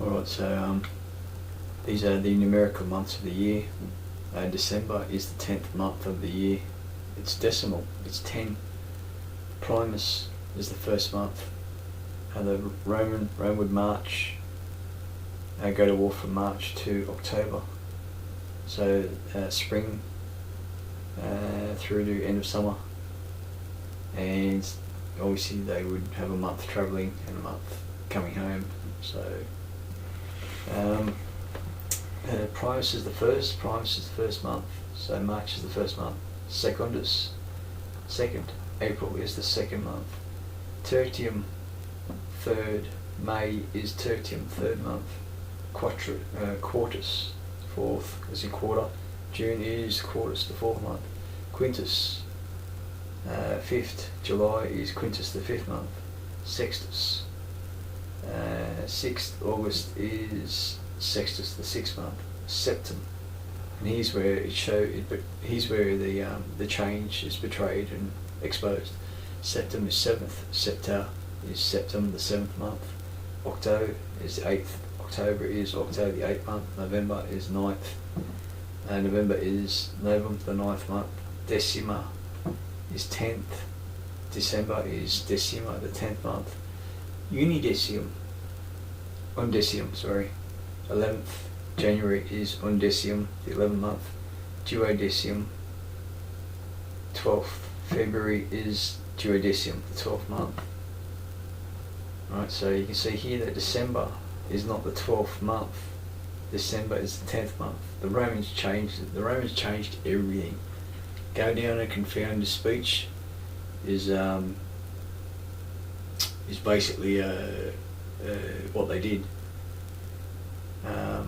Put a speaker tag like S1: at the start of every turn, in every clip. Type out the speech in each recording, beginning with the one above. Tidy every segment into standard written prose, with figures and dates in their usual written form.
S1: Alright, so these are the numerical months of the year. December is the 10th month of the year. It's decimal, it's 10. Primus is the first month. The Roman would march, go to war from March to October. So spring through to end of summer. And obviously they would have a month travelling and a month coming home. So Primus is the first month. So March is the first month. Secundus, second. April is the second month. Tertium, third. May is tertium, third month. Quartus, fourth, as in quarter. June is quartus, the fourth month. Quintus, fifth. July is quintus, the fifth month. Sextus, 6th August is sextus, the sixth month. Septem, and here's where here's where the change is betrayed and exposed. Septem is 7th. Septa is septem, the 7th month. Octo is the 8th. October is octo, the 8th month. November is 9th. November is Novum, the 9th month. Decima is 10th. December is decima, the 10th month. Undecium, 11th. January is undecium, the 11th month. Duodecium, 12th. February is duodecium, the 12th month. Right, so you can see here that December is not the 12th month. December is the 10th month. The Romans changed it. The Romans changed everything. Go down and confound the speech is basically what they did.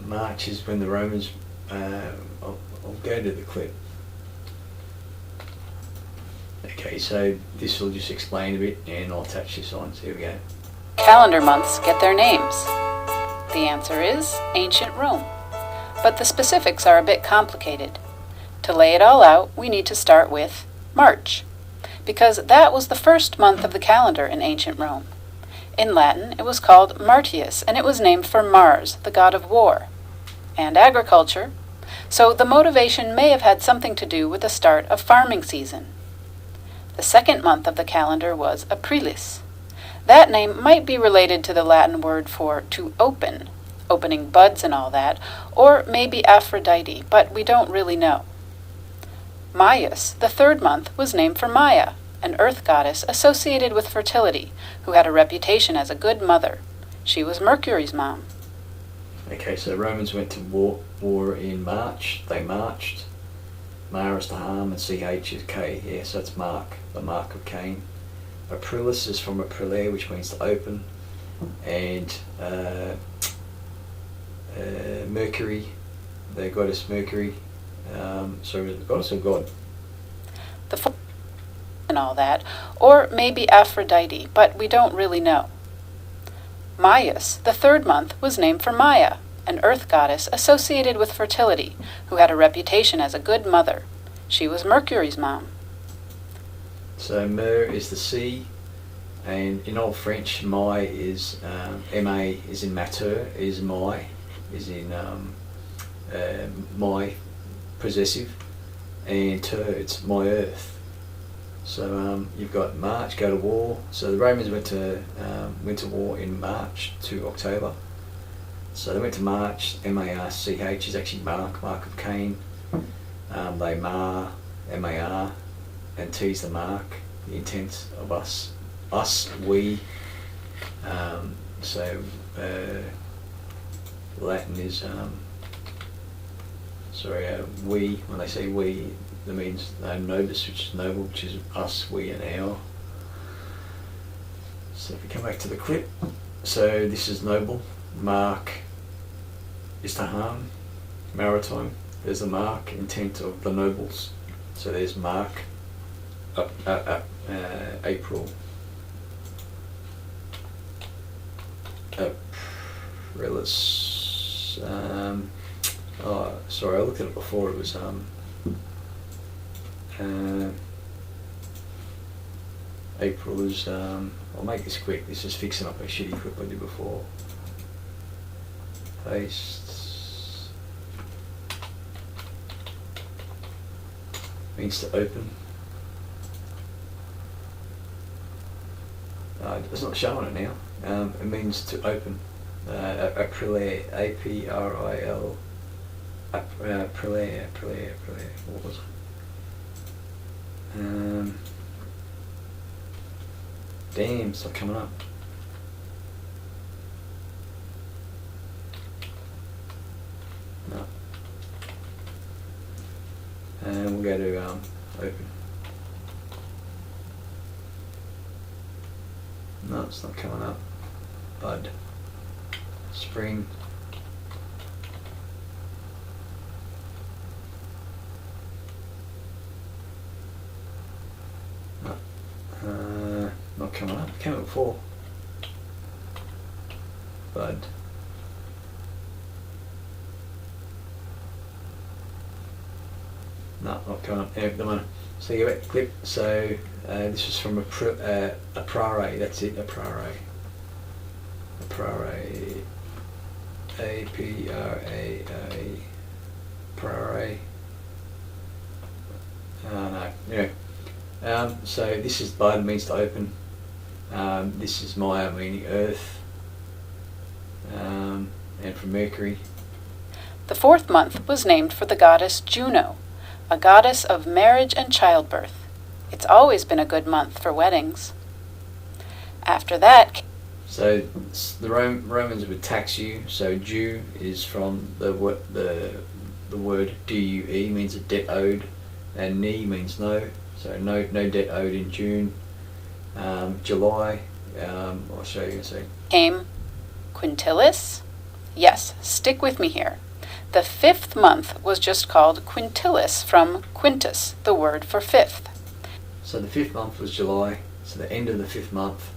S1: March is when the Romans. I'll go to the clip. Okay, so this will just explain a bit, and I'll attach this on. So here we go.
S2: Calendar months get their names. The answer is ancient Rome. But the specifics are a bit complicated. To lay it all out, we need to start with March, because that was the first month of the calendar in ancient Rome. In Latin, it was called Martius, and it was named for Mars, the god of war, and agriculture, so the motivation may have had something to do with the start of farming season. The second month of the calendar was Aprilis. That name might be related to the Latin word for to open, opening buds and all that, or maybe Aphrodite, but we don't really know. Maius, the third month, was named for Maia, an earth goddess associated with fertility, who had a reputation as a good mother. She was Mercury's mom.
S1: Okay, so the Romans went to war in March. They marched. Mar is to harm and CH is K. Yeah, so it's Mark, the mark of Cain. Aprilis is from Aprilia, which means to open. And Mercury, the goddess Mercury, the goddess of God.
S2: The and all that, or maybe Aphrodite, but we don't really know. Maius, the third month, was named for Maia, an earth goddess associated with fertility, who had a reputation as a good mother. She was Mercury's mom.
S1: So Mer is the sea, and in Old French, Mai is Ma is in mater, is Mai is in my possessive, and ter, it's my earth. So you've got March, go to war. So the Romans went to war in March to October. So they went to March. M-A-R-C-H is actually mark of Cain. They mar, M-A-R, and T is the mark, the intent of us, we. Latin is we. When they say we, that means nobis, which is noble, which is us, we, and our. So if we come back to the clip, so this is noble. Mark is to harm, maritime. There's the mark, intent of the nobles. So there's Mark, April, Aprilis. Sorry, I looked at it before. It was April is. I'll make this quick. This is fixing up a shitty clip I did before. Paste. Means to open. It's not showing it now. It means to open. April, A-P-R-I-L. April. What was it? Damn, it's not coming up. No. And we'll go to open. No, it's not coming up. Bud. Spring. No. Not coming up. It came up before. Bud. No, not coming up. Anyway, come on. So you get clip. So this was from a prare. That's it. A prare. A prare. A-P-R-A-A. Prare. No. Anyway. So this is bud, means to open. This is Maya, meaning earth. And from Mercury.
S2: The 4th month was named for the goddess Juno, a goddess of marriage and childbirth. It's always been a good month for weddings. After that...
S1: So the Romans would tax you. So due is from the word D-U-E, means a debt owed, and ni means no. So no debt owed in June. July, I'll show you in a second.
S2: Came Quintilis? Yes, stick with me here. The 5th month was just called Quintilis from quintus, the word for 5th.
S1: So the 5th month was July, so the end of the 5th month.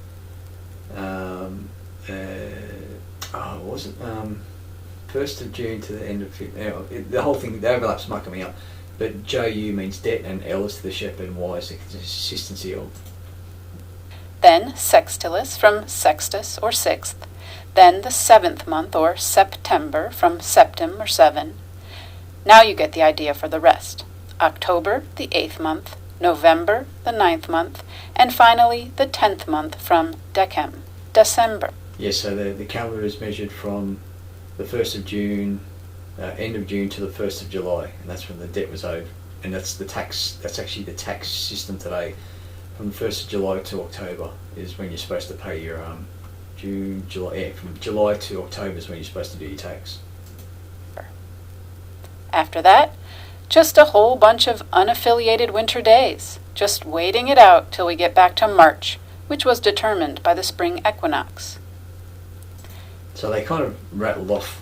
S1: What was it? 1st of June to the end of 5th. The whole thing, the overlap's mucking me up. But J-U means debt, and L is to the shepherd, and Y is the consistency of.
S2: Then Sextilis from sextus or 6th. Then the 7th month or September from septem or 7. Now you get the idea for the rest. October, the 8th month, November, the 9th month, and finally the 10th month from Decem, December.
S1: Yes, so the calendar is measured from the 1st of June, end of June to the 1st of July, and that's when the debt was owed. And that's actually the tax system today. From the 1st of July to October is when you're supposed to pay your June, July, from July to October is when you're supposed to do your tax.
S2: After that, just a whole bunch of unaffiliated winter days, just waiting it out till we get back to March, which was determined by the spring equinox.
S1: So they kind of rattled off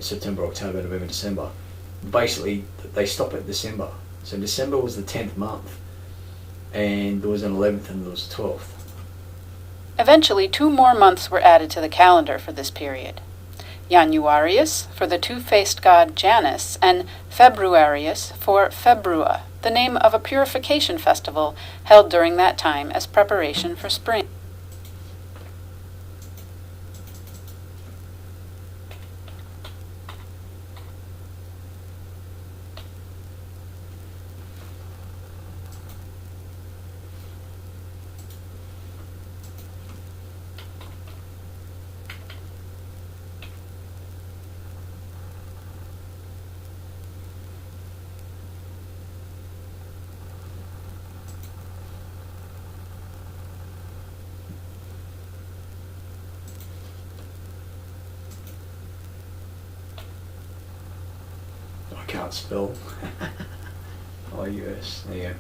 S1: September, October, November, December. Basically, they stop at December. So December was the 10th month, and there was an 11th and there was a 12th.
S2: Eventually, 2 more months were added to the calendar for this period. Januarius for the two-faced god Janus, and Februarius for Februa, the name of a purification festival held during that time as preparation for spring.
S1: I can't spell. I-U-S, there you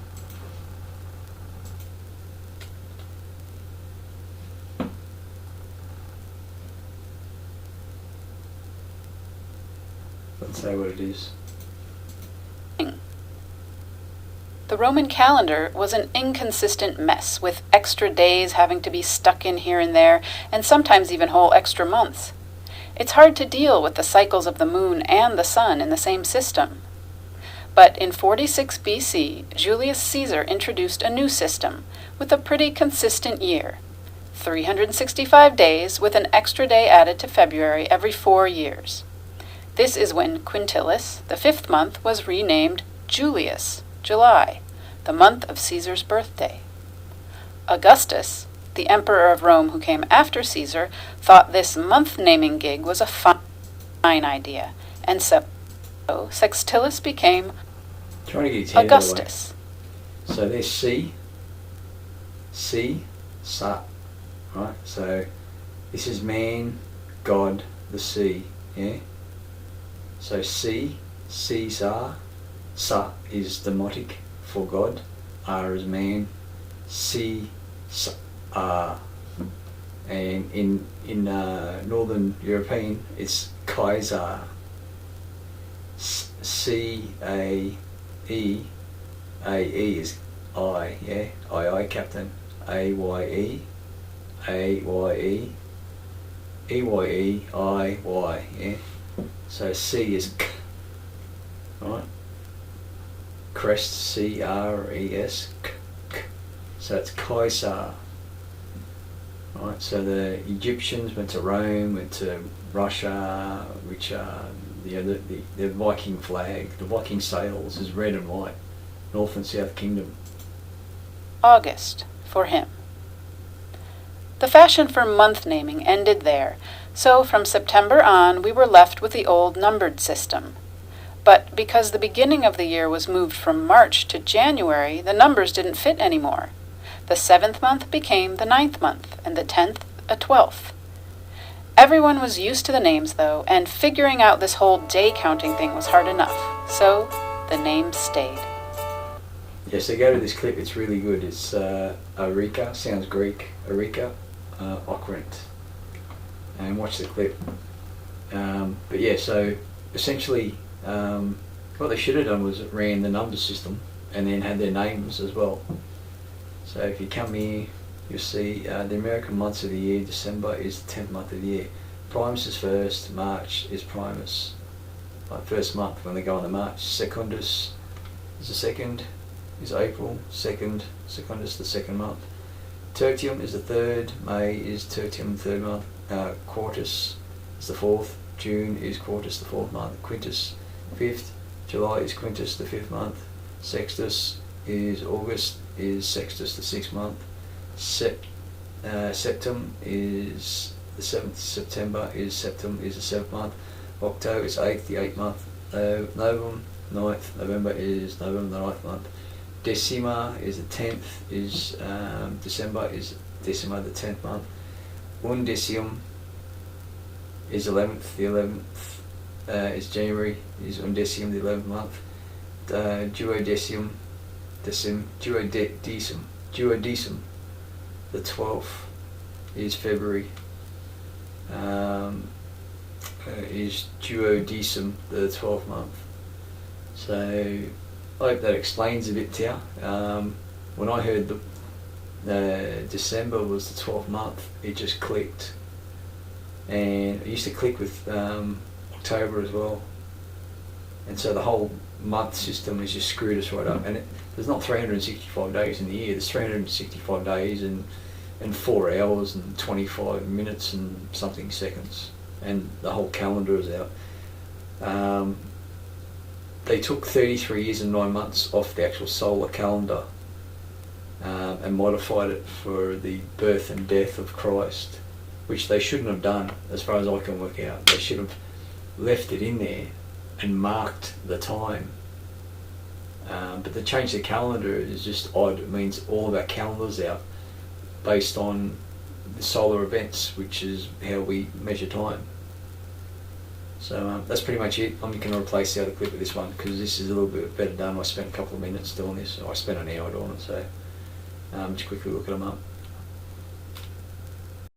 S1: go. Let's say what it is.
S2: The Roman calendar was an inconsistent mess, with extra days having to be stuck in here and there, and sometimes even whole extra months. It's hard to deal with the cycles of the moon and the sun in the same system. But in 46 BC, Julius Caesar introduced a new system with a pretty consistent year. 365 days with an extra day added to February every 4 years. This is when Quintilis, the 5th month, was renamed Julius, July, the month of Caesar's birthday. Augustus, the emperor of Rome who came after Caesar, thought this month-naming gig was a fine idea, and so Sextilis became
S1: Trying to get his head
S2: Augustus.
S1: So there's Sa, right? So this is man, God, the sea, yeah? So Caesar, Sa is demotic for God, R is man, and in Northern European it's Kaiser, C-A-E, A-E is I, yeah, I captain, A-Y-E, A-Y-E, E-Y-E, I-Y, yeah. So C is K, right? Crest, C-R-E-S, K, K. So it's Kaiser, right? So the Egyptians went to Rome, went to Russia, which the Viking flag, the Viking sails is red and white, North and South Kingdom.
S2: August, for him. The fashion for month naming ended there, so from September on we were left with the old numbered system. But because the beginning of the year was moved from March to January, the numbers didn't fit anymore. The 7th month became the 9th month, and the 10th a 12th. Everyone was used to the names, though, and figuring out this whole day counting thing was hard enough, so the names stayed.
S1: Yeah, so go to this clip, it's really good. It's Eureka, sounds Greek, Eureka, Okrent. And watch the clip. But yeah, so essentially what they should have done was ran the number system and then had their names as well. So if you come here, you'll see the American months of the year. December is the 10th month of the year. Primus is first, March is Primus, like first month when they go on the March. Secundus is the second, is April, Secundus the second month. Tertium is the third, May is Tertium the third month. Quartus is the fourth, June is Quartus the fourth month. Quintus 5th, July is Quintus the 5th month. Sextus is August, is Sextus the 6th month. Septem is the 7th, September is Septem is the 7th month. Octo is 8th, the 8th month. November 9th, November is November the 9th month. Decima is the 10th, is December is Decima the 10th month. Undecium is 11th, the 11th is January, is Undecium the 11th month. Duodecim, Duodecim, the 12th is February, is Duodecim, the 12th month. So I hope that explains a bit to you. When I heard December was the 12th month, it just clicked. And it used to click with October as well. And so the whole month system has just screwed us right up. And there's not 365 days in the year, there's 365 days and 4 hours and 25 minutes and something seconds. And the whole calendar is out. They took 33 years and 9 months off the actual solar calendar and modified it for the birth and death of Christ, which they shouldn't have done as far as I can work out. They should have left it in there and marked the time. But to change the calendar is just odd. It means all of our calendars out based on the solar events, which is how we measure time. So that's pretty much it. I'm going to replace the other clip with this one because this is a little bit better done. I spent a couple of minutes doing this. I spent an hour doing it, so just quickly look them up.